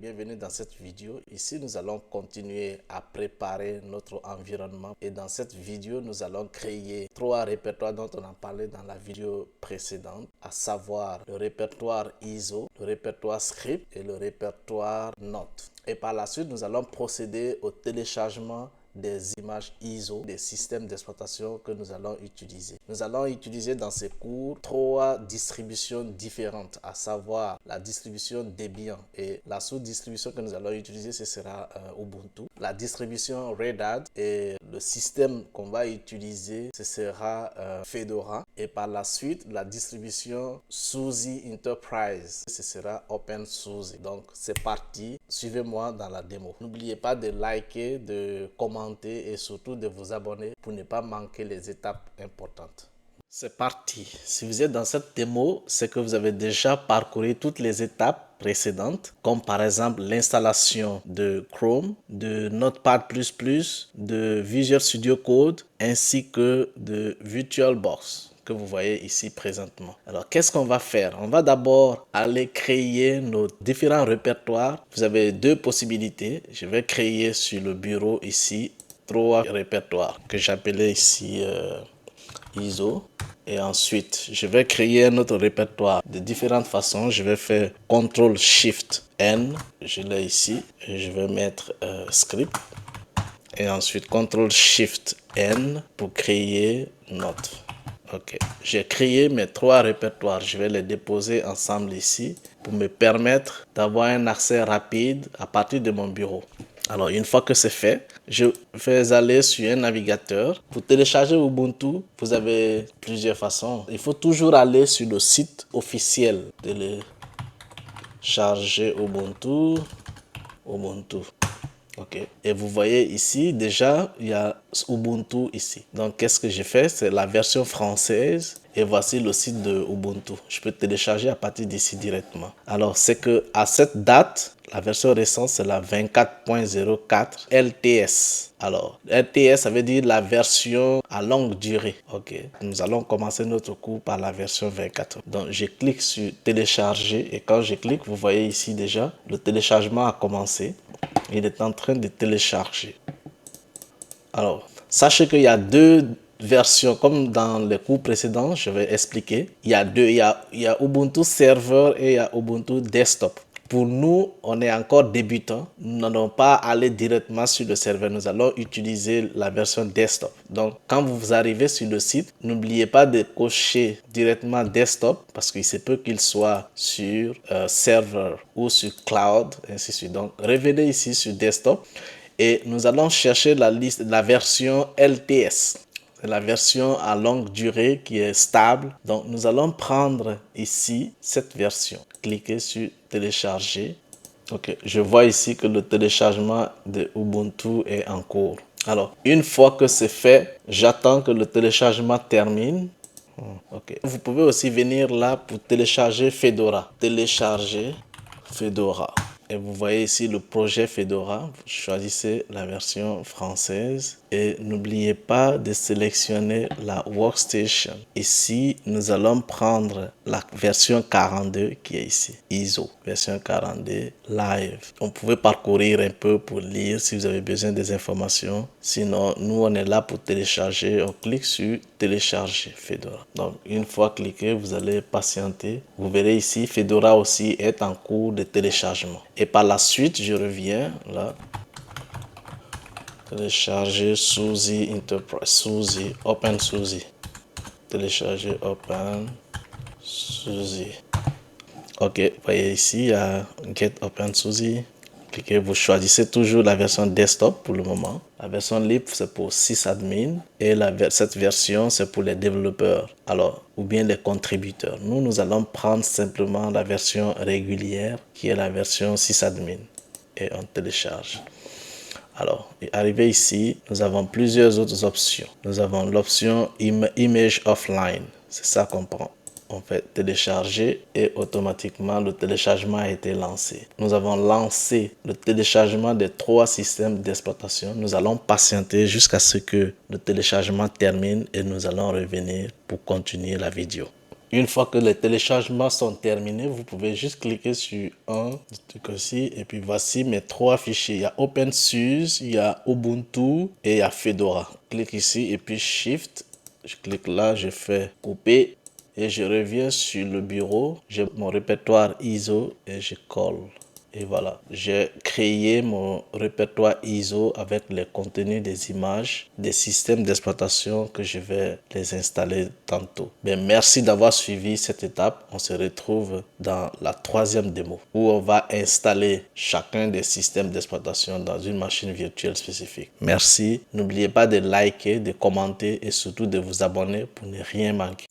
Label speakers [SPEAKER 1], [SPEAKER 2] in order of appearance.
[SPEAKER 1] bienvenue dans cette vidéo. Ici, nous allons continuer à préparer notre environnement et dans cette vidéo, nous allons créer 3 répertoires dont on a parlé dans la vidéo précédente, à savoir le répertoire ISO, le répertoire script et le répertoire notes. Et par la suite, nous allons procéder au téléchargement des images ISO, des systèmes d'exploitation que nous allons utiliser. Nous allons utiliser dans ces cours 3 distributions différentes, à savoir la distribution Debian et la sous-distribution que nous allons utiliser, ce sera Ubuntu. La distribution Red Hat et le système qu'on va utiliser, ce sera Fedora. Et par la suite, la distribution SUSE Enterprise, ce sera OpenSUSE. Donc, c'est parti. Suivez-moi dans la démo. N'oubliez pas de liker, de commenter et surtout de vous abonner pour ne pas manquer les étapes importantes. C'est parti. Si vous êtes dans cette démo, c'est que vous avez déjà parcouru toutes les étapes précédentes, comme par exemple l'installation de Chrome, de Notepad++, de Visual Studio Code, ainsi que de VirtualBox que vous voyez ici présentement. Alors, qu'est-ce qu'on va faire? On va d'abord aller créer nos différents répertoires. Vous avez 2 possibilités. Je vais créer sur le bureau ici 3 répertoires que j'appelais ici ISO. Et ensuite, je vais créer un autre répertoire de différentes façons. Je vais faire CTRL-SHIFT-N. Je l'ai ici. Et je vais mettre script. Et ensuite, CTRL-SHIFT-N pour créer note. Ok, j'ai créé mes 3 répertoires. Je vais les déposer ensemble ici pour me permettre d'avoir un accès rapide à partir de mon bureau. Alors, une fois que c'est fait, je vais aller sur un navigateur. Pour télécharger Ubuntu, vous avez plusieurs façons. Il faut toujours aller sur le site officiel. Télécharger Ubuntu. Ok, et vous voyez ici déjà il y a Ubuntu ici. Donc qu'est-ce que j'ai fait? C'est la version française et voici le site de Ubuntu. Je peux télécharger à partir d'ici directement. Alors c'est que à cette date, la version récente c'est la 24.04 LTS. Alors LTS ça veut dire la version à longue durée. Ok, nous allons commencer notre cours par la version 24. Donc je clique sur télécharger et quand je clique, vous voyez ici déjà le téléchargement a commencé. Il est en train de télécharger. Alors, sachez qu'il y a 2 versions, comme dans les cours précédents, je vais expliquer. Il y a 2, il y a Ubuntu Server et il y a Ubuntu Desktop. Pour nous, on est encore débutant. Nous n'allons pas aller directement sur le serveur. Nous allons utiliser la version desktop. Donc, quand vous arrivez sur le site, n'oubliez pas de cocher directement desktop parce qu'il se peut qu'il soit sur serveur ou sur cloud, ainsi de suite. Donc, revenez ici sur desktop et nous allons chercher la version LTS. C'est la version à longue durée qui est stable. Donc, nous allons prendre ici cette version. Cliquez sur télécharger. Ok, je vois ici que le téléchargement de Ubuntu est en cours. Alors, une fois que c'est fait, j'attends que le téléchargement termine. Ok. Vous pouvez aussi venir là pour télécharger Fedora. Télécharger Fedora. Et vous voyez ici le projet Fedora. Vous choisissez la version française et n'oubliez pas de sélectionner la workstation. Ici, nous allons prendre la version 42 qui est ici. ISO, version 42, live. On pouvait parcourir un peu pour lire si vous avez besoin des informations. Sinon, nous, on est là pour télécharger. On clique sur télécharger Fedora. Donc, une fois cliqué, vous allez patienter. Vous verrez ici, Fedora aussi est en cours de téléchargement. Et par la suite, je reviens là. Télécharger SUSE Enterprise, SUSE, OpenSUSE. Télécharger OpenSUSE. Ok, vous voyez ici, il y a Get OpenSUSE. Cliquez, vous choisissez toujours la version desktop pour le moment. La version libre, c'est pour sysadmin. Et cette version, c'est pour les développeurs. Alors, ou bien les contributeurs. Nous allons prendre simplement la version régulière, qui est la version sysadmin. Et on télécharge. Alors, arrivé ici, nous avons plusieurs autres options. Nous avons l'option Image Offline. C'est ça qu'on prend. On fait télécharger et automatiquement le téléchargement a été lancé. Nous avons lancé le téléchargement des 3 systèmes d'exploitation. Nous allons patienter jusqu'à ce que le téléchargement termine et nous allons revenir pour continuer la vidéo. Une fois que les téléchargements sont terminés, vous pouvez juste cliquer sur un truc aussi. Et puis voici mes 3 fichiers. Il y a OpenSUSE, il y a Ubuntu et il y a Fedora. Clique ici et puis Shift. Je clique là, je fais couper et je reviens sur le bureau. J'ai mon répertoire ISO et je colle. Et voilà, j'ai créé mon répertoire ISO avec les contenus des images, des systèmes d'exploitation que je vais les installer tantôt. Ben, merci d'avoir suivi cette étape. On se retrouve dans la 3e démo où on va installer chacun des systèmes d'exploitation dans une machine virtuelle spécifique. Merci. N'oubliez pas de liker, de commenter et surtout de vous abonner pour ne rien manquer.